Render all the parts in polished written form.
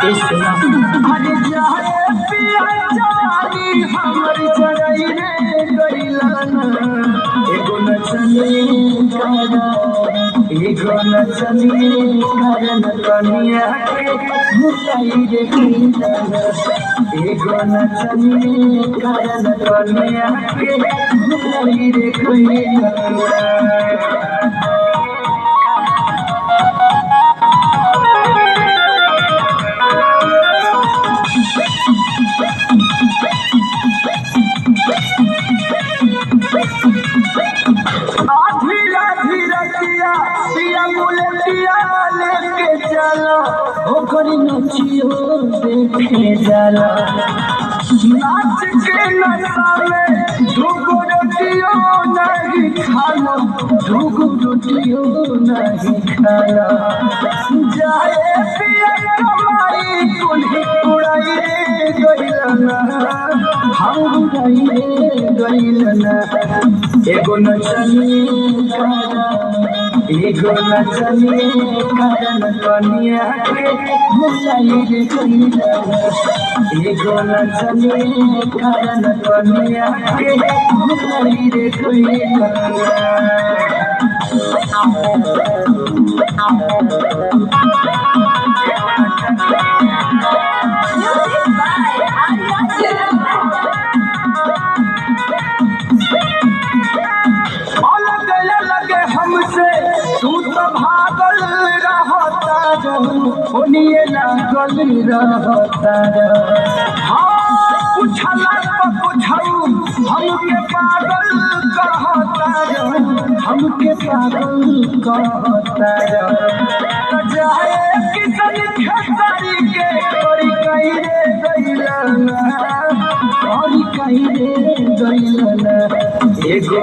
अरे जाए पिया जानी हमर चरई रे गइलाना एगो नचनी करन कनिया के भुलाई रे गइलाना एगो नचनी करन कनिया के भुलाई रे गइलाना लेके चलो ओकरी नचियो देखे जाला नाच के नशा में दूगो रोटियो नहीं खालो दूगो रोटियो नहीं खाला जाए पिया कमाई कुल्ही उड़ाई रे गइलना हम उड़ाई रे गइलना एगो नचनी करन कनिया के भुलाई रे गइलाना एगो नचनी करन कनिया के भुलाई रे गइलाना ओनिए लागल रहता हाँ पूछला तो पूछऊ हमके पागल कहता हमके पागल कहता जाए किसन खेसारी के करी कहीं रे गइलाना करी कहीं रे गइलाना एगो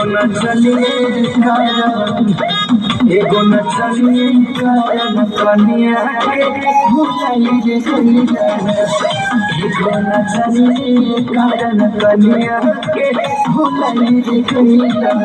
नचनी करन कनिया के भुलाई रे गइलाना एगो नचनी करन कनिया के भुलाई रे गइलाना